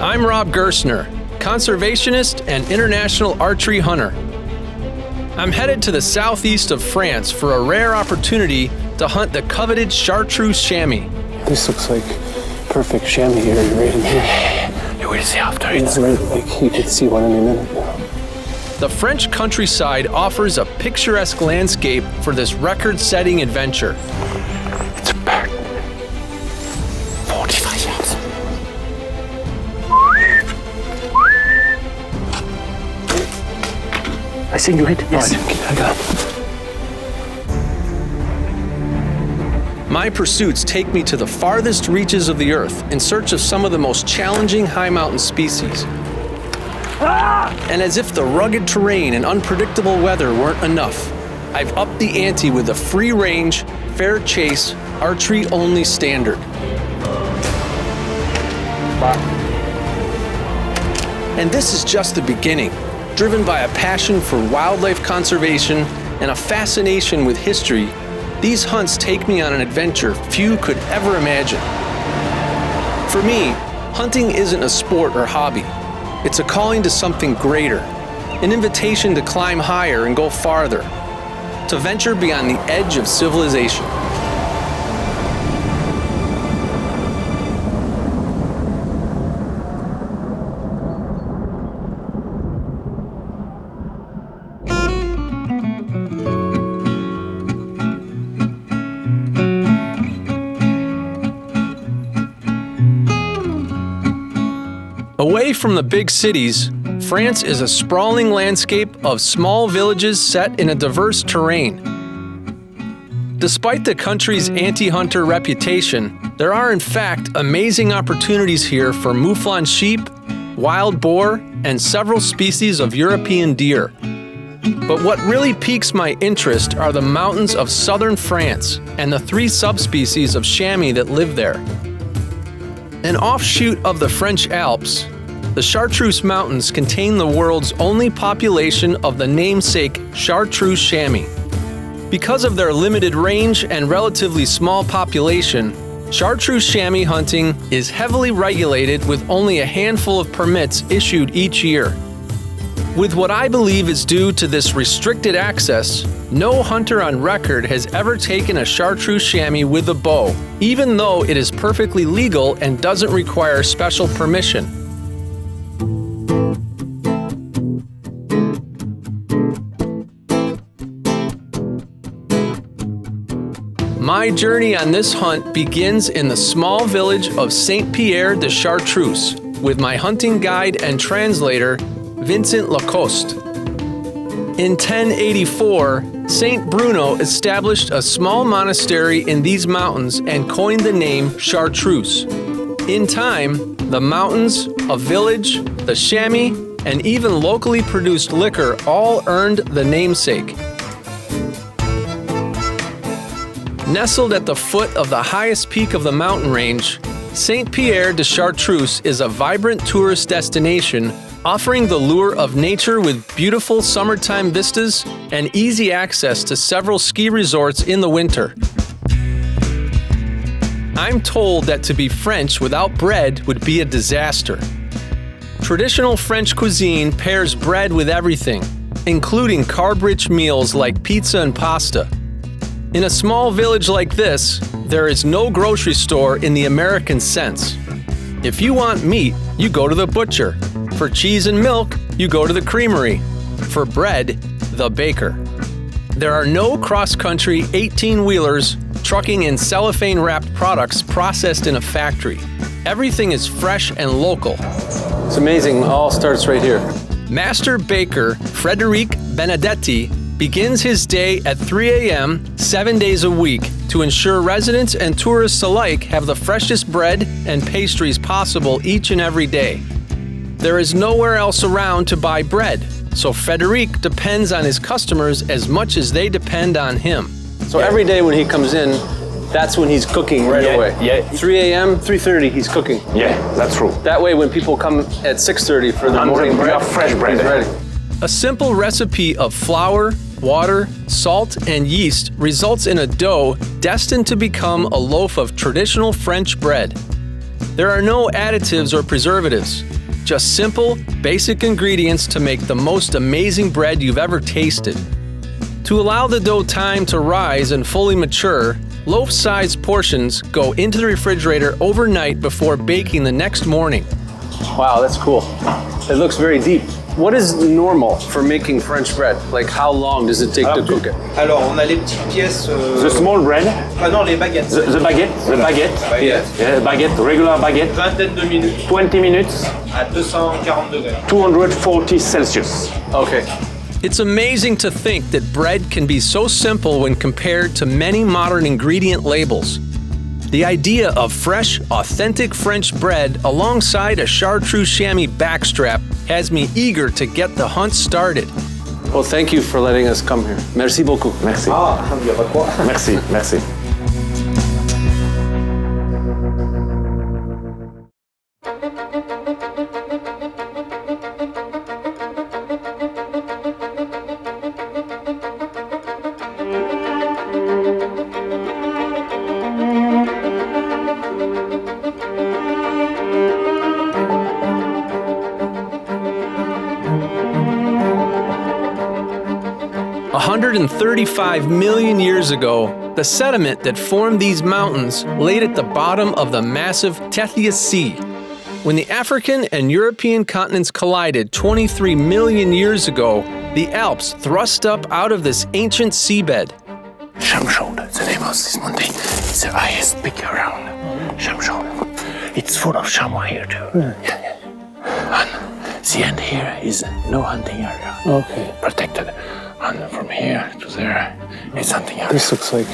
I'm Rob Gerstner, conservationist and international archery hunter. I'm headed to the southeast of France for a rare opportunity to hunt the coveted Chartreuse Chamois. This looks like perfect chamois area right in here. You will see after it. It's right, like you could see one any minute now. The French countryside offers a picturesque landscape for this record-setting adventure. It's back. 45 yards. I see you hit. Yes. Right, I got it. My pursuits take me to the farthest reaches of the earth in search of some of the most challenging high mountain species. And as if the rugged terrain and unpredictable weather weren't enough, I've upped the ante with a free-range, fair chase, archery-only standard. And this is just the beginning, driven by a passion for wildlife conservation and a fascination with history. These hunts take me on an adventure few could ever imagine. For me, hunting isn't a sport or hobby. It's a calling to something greater, an invitation to climb higher and go farther, to venture beyond the edge of civilization. Away from the big cities, France is a sprawling landscape of small villages set in a diverse terrain. Despite the country's anti-hunter reputation, there are in fact amazing opportunities here for mouflon sheep, wild boar, and several species of European deer. But what really piques my interest are the mountains of southern France and the 3 subspecies of chamois that live there. An offshoot of the French Alps, the Chartreuse Mountains contain the world's only population of the namesake Chartreuse Chamois. Because of their limited range and relatively small population, Chartreuse Chamois hunting is heavily regulated with only a handful of permits issued each year. With what I believe is due to this restricted access, no hunter on record has ever taken a Chartreuse Chamois with a bow, even though it is perfectly legal and doesn't require special permission. My journey on this hunt begins in the small village of Saint-Pierre de Chartreuse with my hunting guide and translator, Vincent Lacoste. In 1084, Saint Bruno established a small monastery in these mountains and coined the name Chartreuse. In time, the mountains, a village, the chamois, and even locally produced liquor all earned the namesake. Nestled at the foot of the highest peak of the mountain range, Saint-Pierre de Chartreuse is a vibrant tourist destination offering the lure of nature with beautiful summertime vistas and easy access to several ski resorts in the winter. I'm told that to be French without bread would be a disaster. Traditional French cuisine pairs bread with everything, including carb-rich meals like pizza and pasta. In a small village like this, there is no grocery store in the American sense. If you want meat, you go to the butcher. For cheese and milk, you go to the creamery. For bread, the baker. There are no cross-country 18-wheelers trucking in cellophane-wrapped products processed in a factory. Everything is fresh and local. It's amazing, it all starts right here. Master baker Frédéric Benedetti begins his day at 3 a.m. 7 days a week to ensure residents and tourists alike have the freshest bread and pastries possible each and every day. There is nowhere else around to buy bread, so Frédéric depends on his customers as much as they depend on him. So every day when he comes in, that's when he's cooking right away. Yeah. 3 a.m., 3:30, he's cooking. Yeah, that's true. That way when people come at 6:30 for the morning bread, fresh bread, he's ready. A simple recipe of flour, water, salt, and yeast results in a dough destined to become a loaf of traditional French bread. There are no additives or preservatives, just simple, basic ingredients to make the most amazing bread you've ever tasted. To allow the dough time to rise and fully mature, loaf-sized portions go into the refrigerator overnight before baking the next morning. Wow, that's cool. It looks very deep. What is normal for making French bread? Like, how long does it take to cook it? Alors, on a les petites pièces. The small bread, Ah non, les baguettes. the baguette. Yeah, baguette, regular baguette. Vingtaine de minutes 20 minutes, à 240 degrés. 240 Celsius. Okay. It's amazing to think that bread can be so simple when compared to many modern ingredient labels. The idea of fresh, authentic French bread alongside a Chartreuse Chamois backstrap has me eager to get the hunt started. Well, thank you for letting us come here. Merci beaucoup. Merci. Ah, il y a pas de quoi. Merci, merci. $135 million years ago, the sediment that formed these mountains laid at the bottom of the massive Tethys Sea. When the African and European continents collided 23 million years ago, the Alps thrust up out of this ancient seabed. Chamchaude, the name of this mountain. It's the highest peak around. Chamchaude. It's full of chamois here too. Yeah. And the end here is no hunting area. Okay. Protected. And from here to there, it's hunting area. This looks like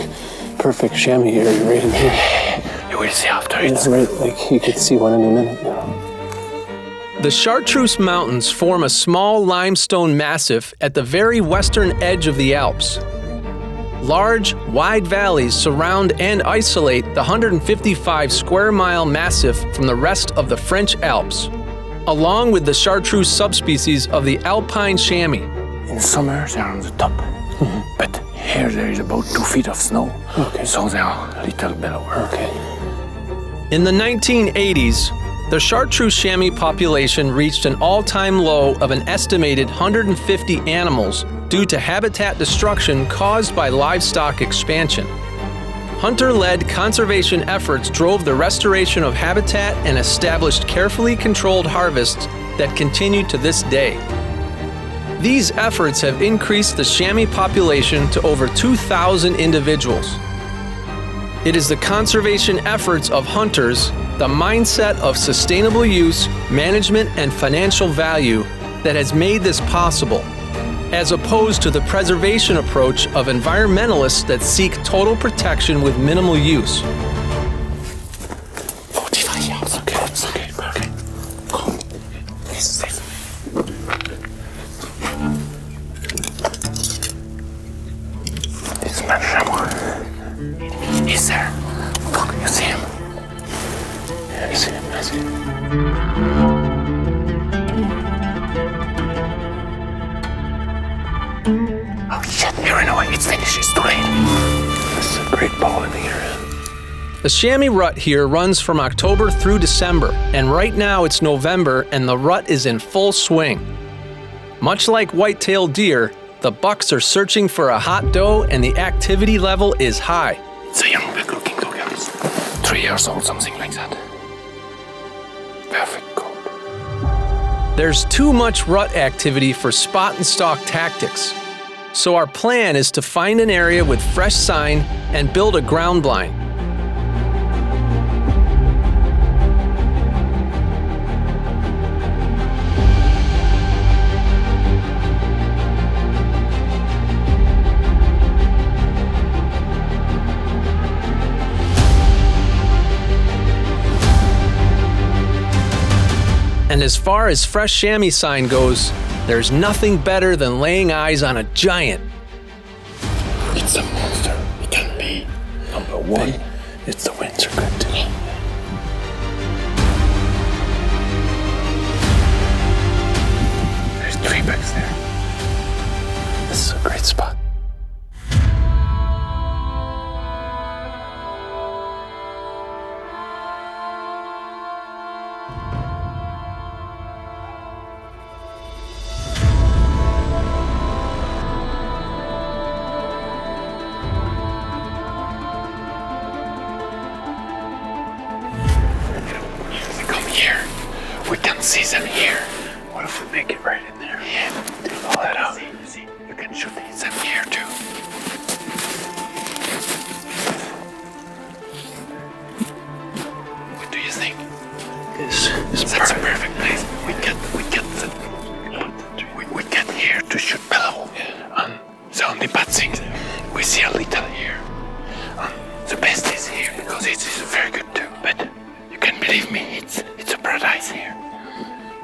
perfect chamois area right in here. You will see after It's it. right, like you could see one any minute now. The Chartreuse Mountains form a small limestone massif at the very western edge of the Alps. Large, wide valleys surround and isolate the 155 square mile massif from the rest of the French Alps, along with the Chartreuse subspecies of the Alpine chamois. In summer, they're on the top. But here there is about 2 feet of snow. Okay. So they are a little below. Okay. In the 1980s, the Chartreuse chamois population reached an all-time low of an estimated 150 animals due to habitat destruction caused by livestock expansion. Hunter-led conservation efforts drove the restoration of habitat and established carefully controlled harvests that continue to this day. These efforts have increased the chamois population to over 2,000 individuals. It is the conservation efforts of hunters, the mindset of sustainable use, management, and financial value that has made this possible, as opposed to the preservation approach of environmentalists that seek total protection with minimal use. 45 yards. Okay, it's okay. Okay. Come. This is it. It's my chamois. He's there. Look, you see him? Yeah, I see him. I see him. Oh shit, he ran away. It's finished. It's too late. This is a great ball in the area. The Chamois rut here runs from October through December, and right now it's November and the rut is in full swing. Much like white-tailed deer, the bucks are searching for a hot doe and the activity level is high. It's a young big-looking dog, 3 years old, something like that. Perfect coat. There's too much rut activity for spot and stalk tactics. So our plan is to find an area with fresh sign and build a ground blind. And as far as fresh chamois sign goes, there's nothing better than laying eyes on a giant. It's a monster. It can be number one. It's the winds are good too. There's 3 bucks there. This is a great spot. can see them here. What if we make it right in there? Yeah, pull that out. See, you can shoot them here too. What do you think? That's a perfect place. We get here to shoot below. Yeah. And the only bad thing, we see a little here. And the best is here because it is very good too. But you can believe me, it's a paradise here.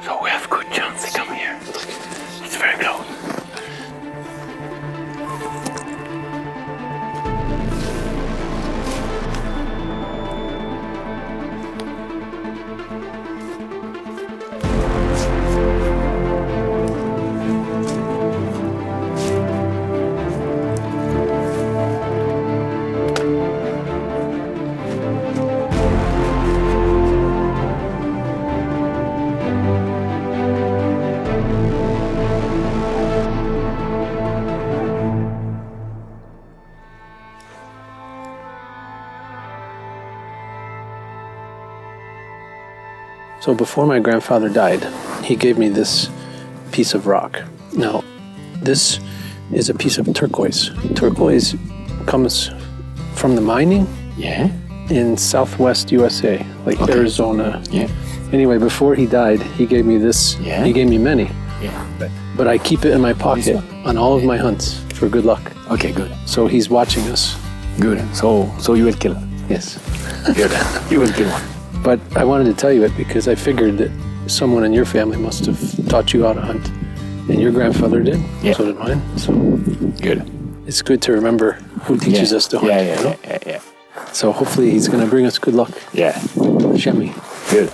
So we have good chance to come here. It's very close. So before my grandfather died, he gave me this piece of rock. Now, this is a piece of turquoise. Turquoise comes from the mining in southwest USA, like Arizona. Yeah. Anyway, before he died, he gave me this. Yeah. He gave me many. Yeah. But I keep it in my pocket on all of my hunts for good luck. Okay, good. So he's watching us. Good. So you will kill it. Yes. Good. You will kill one. But I wanted to tell you it because I figured that someone in your family must have taught you how to hunt. And your grandfather did. Yeah. So did mine. So Good. it's good to remember who teaches us to hunt. You know? Yeah. So hopefully he's going to bring us good luck. Yeah. Chamois. Good.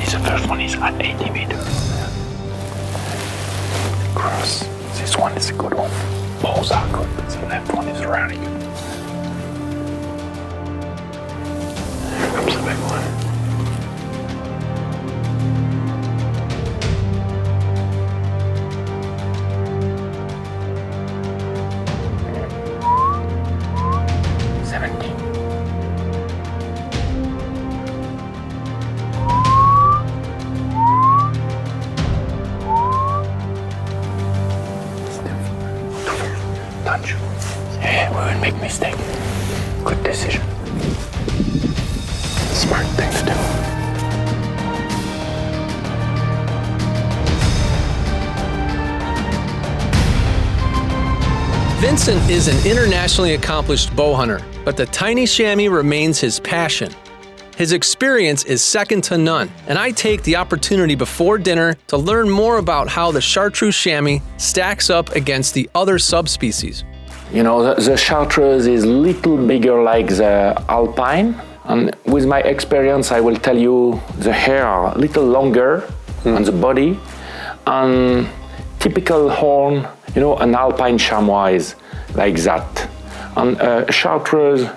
The first one is at 80 meters. Cross. This one is a good one. Both are good, but the left one is really good. Here comes the big one. Touch. Yeah, we will make mistake. Good decision. Smart thing to do. Vincent is an internationally accomplished bow hunter, but the tiny chamois remains his passion. His experience is second to none, and I take the opportunity before dinner to learn more about how the Chartreuse chamois stacks up against the other subspecies. You know, the Chartreuse is little bigger like the Alpine, and with my experience, I will tell you the hair are a little longer on the body, and typical horn, you know, an Alpine Chamois is like that, and Chartreuse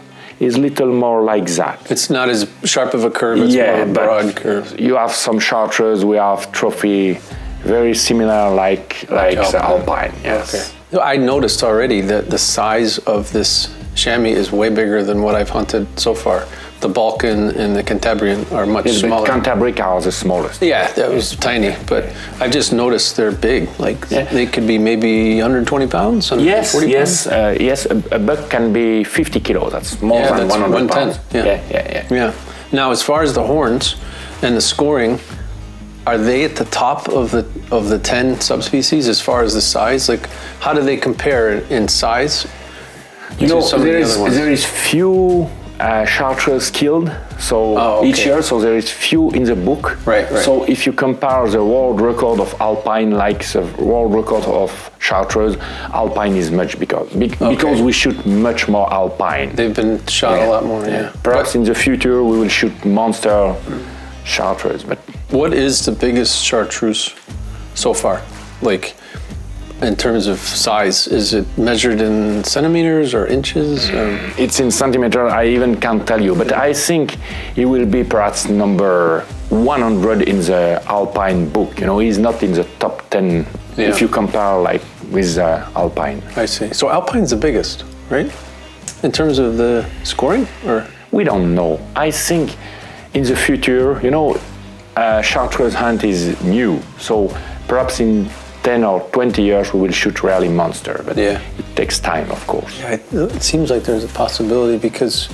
is little more like that. It's not as sharp of a curve, it's more of a broad curve. You have some Chartreuse, we have trophy, very similar like the Alpine, yes. Okay. I noticed already that the size of this chamois is way bigger than what I've hunted so far. The Balkan and the Cantabrian are much smaller. The Cantabric are the smallest. Yeah, that was tiny, but I've just noticed they're big. Like they could be maybe 120 pounds, 140 pounds? Yes, a buck can be 50 kilos. That's more than 100 pounds. Yeah. Now, as far as the horns and the scoring, are they at the top of the 10 subspecies as far as the size? Like, how do they compare in size? You know, there is few Chartreuse killed So each year, so there is few in the book. Right. So if you compare the world record of Alpine like the world record of Chartreuse, Alpine is much because we shoot much more Alpine. They've been shot a lot more, yeah. Perhaps in the future we will shoot monster Chartreuse. But what is the biggest Chartreuse so far? Like, in terms of size, is it measured in centimeters or inches? It's in centimeter, I even can't tell you, but I think he will be perhaps number 100 in the Alpine book. You know, he's not in the top 10 if you compare like with Alpine. I see. So Alpine's the biggest, right? In terms of the scoring, or? We don't know. I think in the future, you know, Chartreuse hunt is new, so perhaps in 10 or 20 years we will shoot really monster, but it takes time, of course. Yeah, it seems like there's a possibility because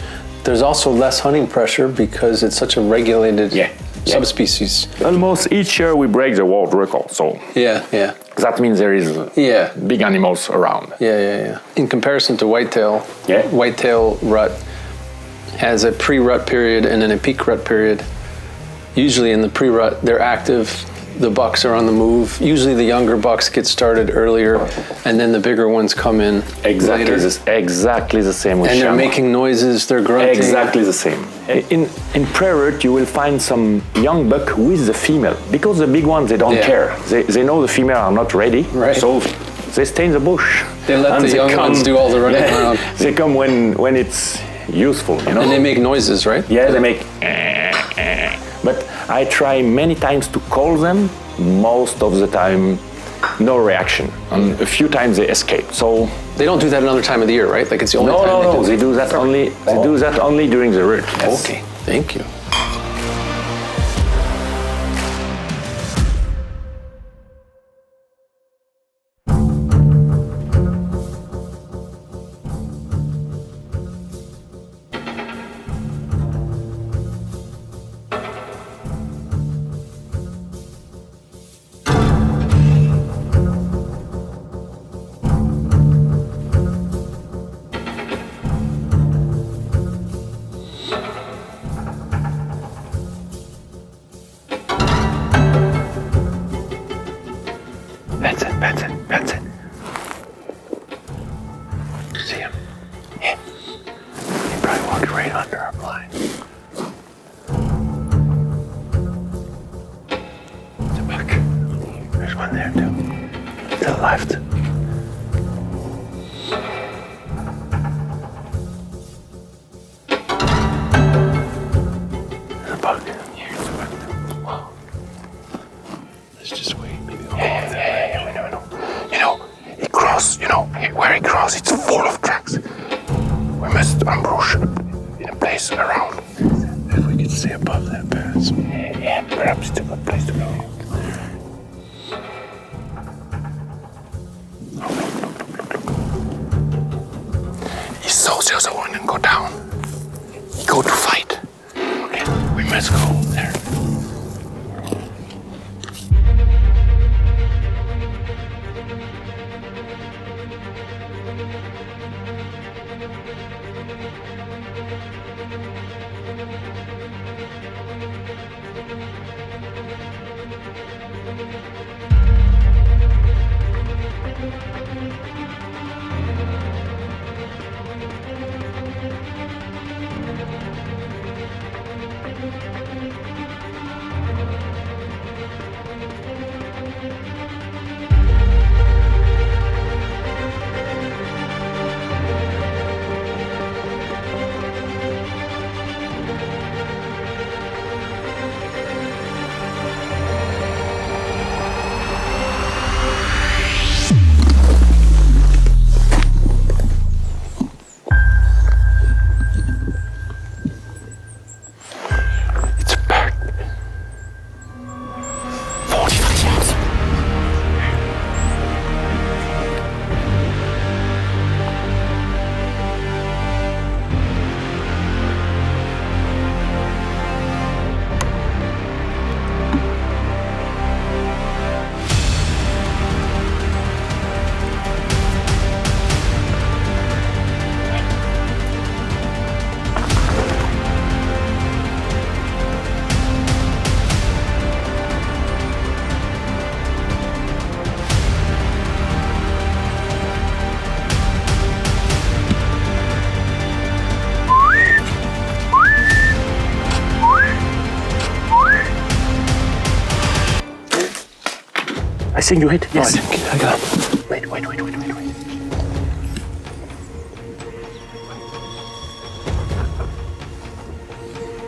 there's also less hunting pressure because it's such a regulated subspecies. Almost each year we break the world record, so that means there is big animals around. In comparison to whitetail rut has a pre-rut period and then a peak rut period. Usually in the pre-rut they're active. The bucks are on the move. Usually the younger bucks get started earlier, and then the bigger ones come in later. Exactly the same with And they're chamois. making noises, they're grunting. Exactly the same. In prairie you will find some young buck with the female, because the big ones, they don't care. They know the female are not ready, so they stay in the bush. They let the young ones do all the running around. They come when it's useful, you know. And they make noises, right? Yeah, they make but I try many times to call them. Most of the time, no reaction. And a few times they escape. So they don't do that another time of the year, right? Like it's the only time they do. No. They do that only. They do that only during the rut. Yes. Okay, thank you. That's it. See him? Yeah. He probably walked right under our blind. It's a buck. There's one there too. To the left. There's a buck. Here's a buck. Wow. Let's just wait. Maybe he'll go over there. We never know. He crossed, where he crossed, it's full of tracks. We must ambush in a place around. If we can stay above that pass. Yeah, perhaps it's a good place to go. Look. He saw the other one and go down. He go to fight. Okay, we must go there. think you hit. Yes. I got it. Wait.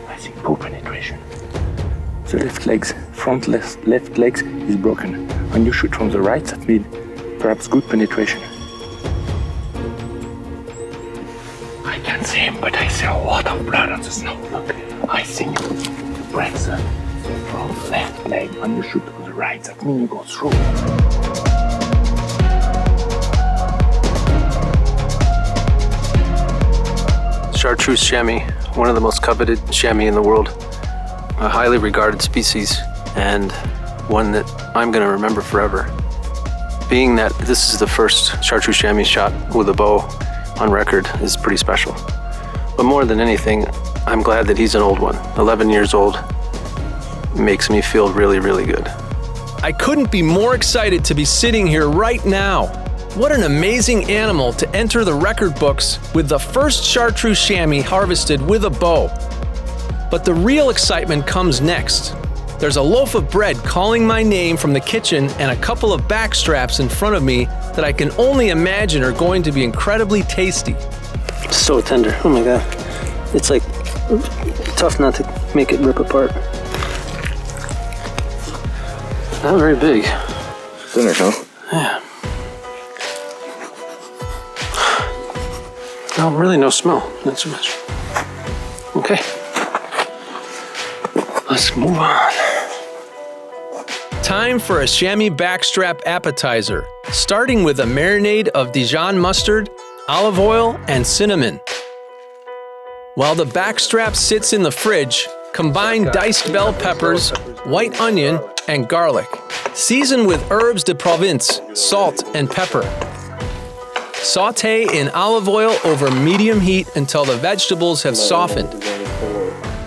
I think poor penetration. The front left legs is broken. When you shoot from the right, that means perhaps good penetration. I can't see him, but I see a lot of blood on the snow. Look, I think you break the front left leg. When you shoot from the right, that means you go through. Chartreuse chamois, one of the most coveted chamois in the world. A highly regarded species, and one that I'm going to remember forever. Being that this is the first Chartreuse chamois shot with a bow on record is pretty special. But more than anything, I'm glad that he's an old one. 11 years old makes me feel really, really good. I couldn't be more excited to be sitting here right now. What an amazing animal to enter the record books with the first Chartreuse chamois harvested with a bow. But the real excitement comes next. There's a loaf of bread calling my name from the kitchen and a couple of back straps in front of me that I can only imagine are going to be incredibly tasty. So tender, oh my God. It's like tough not to make it rip apart. Not very big. Thinner, huh? Yeah. No, really no smell, not so much. Okay. Let's move on. Time for a chamois backstrap appetizer, starting with a marinade of Dijon mustard, olive oil, and cinnamon. While the backstrap sits in the fridge, combine diced bell peppers, white onion, and garlic. Season with herbes de Provence, salt, and pepper. Sauté in olive oil over medium heat until the vegetables have softened.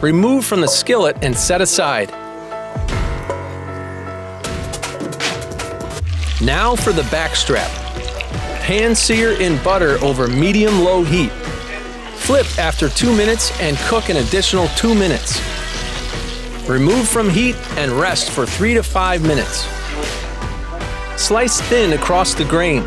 Remove from the skillet and set aside. Now for the backstrap. Pan sear in butter over medium-low heat. Flip after 2 minutes and cook an additional 2 minutes. Remove from heat and rest for 3 to 5 minutes. Slice thin across the grain.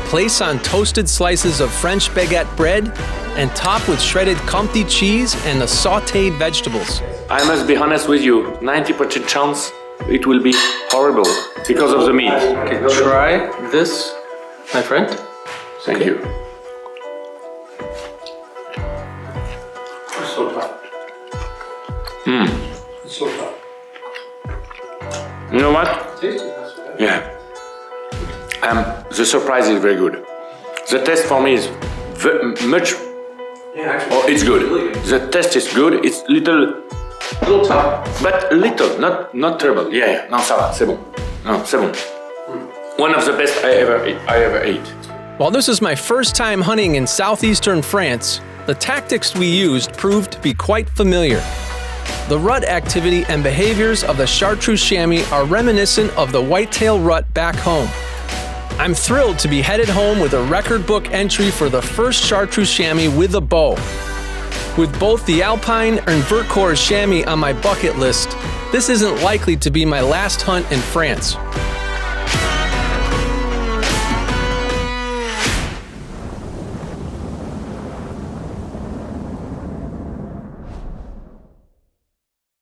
Place on toasted slices of French baguette bread and top with shredded Comté cheese and the sautéed vegetables. I must be honest with you, 90% chance it will be horrible because of the meat. Okay, try this, my friend. Thank you. It's so tough. It's so tough. You know what? Tasty. Yeah. The surprise is very good. The taste for me is much. Yeah, actually. Oh, it's good. Really good. The taste is good. It's little tough. but little, not terrible. Yeah. Non, ça va, c'est bon. No, c'est bon. One of the best I ever ate. While this is my first time hunting in southeastern France, the tactics we used proved to be quite familiar. The rut activity and behaviors of the Chartreuse chamois are reminiscent of the whitetail rut back home. I'm thrilled to be headed home with a record book entry for the first Chartreuse chamois with a bow. With both the Alpine and Vercors chamois on my bucket list, this isn't likely to be my last hunt in France.